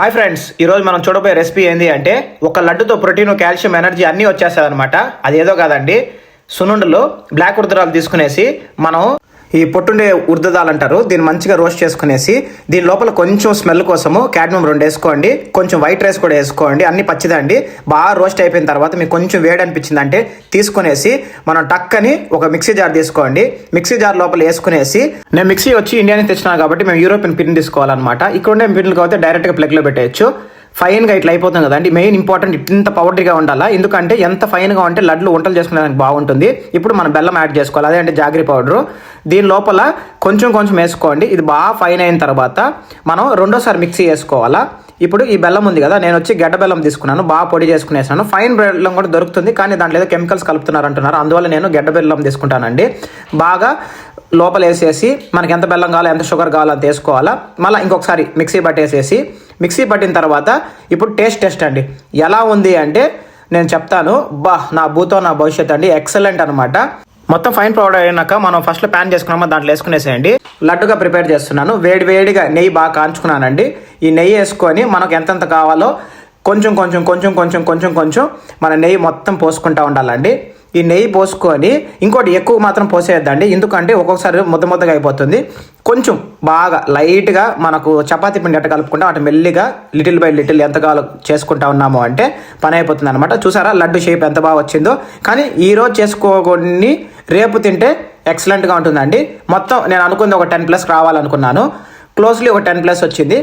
Hi friends, ఈరోజు మనం చూడబోయే రెసిపీ ఏంటి అంటే ఒక లడ్డుతో ప్రోటీన్, కాల్షియం, ఎనర్జీ అన్నీ వచ్చేస్తుంది అనమాట. అది ఏదో కాదండి, సున్నుండలో బ్లాక్ ఉర్దరాలు తీసుకునేసి మనం ఈ పొట్టుండే ఉర్దదాలు అంటారు, దీన్ని మంచిగా రోస్ట్ చేసుకునేసి దీని లోపల కొంచెం స్మెల్ కోసము క్యాడ్మియం 2 వేసుకోండి, కొంచెం వైట్ రైస్ కూడా వేసుకోండి, అన్ని పచ్చిదండి. బాగా రోస్ట్ అయిపోయిన తర్వాత మీకు కొంచెం వేడి అనిపించింది అంటే తీసుకునేసి మనం టక్కని ఒక మిక్సీ జార్ తీసుకోండి. మిక్సీ జార్ లోపల వేసుకునేసి, నేను మిక్సీ వచ్చి ఇండియాని తెచ్చినాను కాబట్టి మేము యూరోపియన్ పిన్ తీసుకోవాలన్నమాట. ఇక్కడ ఉండే పిన్లు కాబట్టి డైరెక్ట్గా ప్లగ్లో పెట్టేయచ్చు. ఫైన్గా ఇట్లా అయిపోతుంది కదండి. మెయిన్ ఇంపార్టెంట్ ఇంత పౌడరీగా ఉండాలా, ఎందుకంటే ఎంత ఫైన్గా ఉంటే లడ్లు వంటలు చేసుకునేదానికి బాగుంటుంది. ఇప్పుడు మనం బెల్లం యాడ్ చేసుకోవాలి, అదే అంటే జాగరీ పౌడరు. దీని లోపల కొంచెం కొంచెం వేసుకోండి. ఇది బాగా ఫైన్ అయిన తర్వాత మనం రెండోసారి మిక్సీ వేసుకోవాలా. ఇప్పుడు ఈ బెల్లం ఉంది కదా, నేను వచ్చి గడ్డ బెల్లం తీసుకున్నాను, బాగా పొడి చేసుకునేసాను. ఫైన్ బెల్లం కూడా దొరుకుతుంది, కానీ దాంట్లో ఏదో కెమికల్స్ కలుపుతున్నారు అంటున్నారు, అందువల్ల నేను గడ్డ బెల్లం తీసుకుంటానండి. బాగా లోపల వేసేసి మనకి ఎంత బెల్లం కావాలో, ఎంత షుగర్ కావాలో అంత వేసుకోవాలా. మళ్ళీ ఇంకొకసారి మిక్సీ పట్టేసేసి, మిక్సీ పట్టిన తర్వాత ఇప్పుడు టేస్ట్ అండి ఎలా ఉంది అంటే నేను చెప్తాను. నా భూతో నా భవిష్యత్ అండి, ఎక్సలెంట్ అనమాట. మొత్తం ఫైన్ పౌడర్ అయినాక మనం ఫస్ట్లో ప్యాన్ చేసుకున్నామో దాంట్లో వేసుకునేసేయండి. లడ్డుగా ప్రిపేర్ చేస్తున్నాను. వేడిగా నెయ్యి బాగా కాంచుకున్నానండి. ఈ నెయ్యి వేసుకొని మనకు ఎంతెంత కావాలో కొంచెం మన నెయ్యి మొత్తం పోసుకుంటూ ఉండాలండి. ఈ నెయ్యి పోసుకొని ఇంకోటి ఎక్కువ మాత్రం పోసేయద్దండి, ఎందుకంటే ఒక్కొక్కసారి ముద్దగా అయిపోతుంది. కొంచెం బాగా లైట్గా మనకు చపాతీ పిండి అట్ట కలుపుకుంటాం, అటు మెల్లిగా లిటిల్ బై లిటిల్ ఎంత కావాలో చేసుకుంటా ఉన్నాము అంటే పని అయిపోతుంది అనమాట. చూసారా లడ్డు షేప్ ఎంత బాగా వచ్చిందో. కానీ ఈరోజు చేసుకోకొని రేపు తింటే ఎక్సలెంట్గా ఉంటుందండి. మొత్తం నేను అనుకుంది ఒక 10+ రావాలనుకున్నాను, క్లోజ్లీ ఒక 10+ వచ్చింది.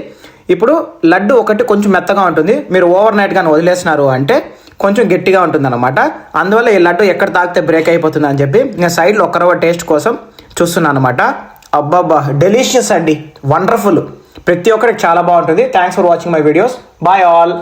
ఇప్పుడు లడ్డు ఒకటి కొంచెం మెత్తగా ఉంటుంది, మీరు ఓవర్ నైట్ కానీ వదిలేసినారు అంటే కొంచెం గట్టిగా ఉంటుంది అనమాట. అందువల్ల ఈ లడ్డు ఎక్కడ తాగితే బ్రేక్ అయిపోతుంది అని చెప్పి నేను సైడ్లో ఒక్కరవ టేస్ట్ కోసం చూస్తున్నాను అనమాట. అబ్బాబ్బా, డెలిషియస్ అండి, వండర్ఫుల్. ప్రతి ఒక్కరికి చాలా బాగుంటుంది. Thanks for watching my videos. Bye all.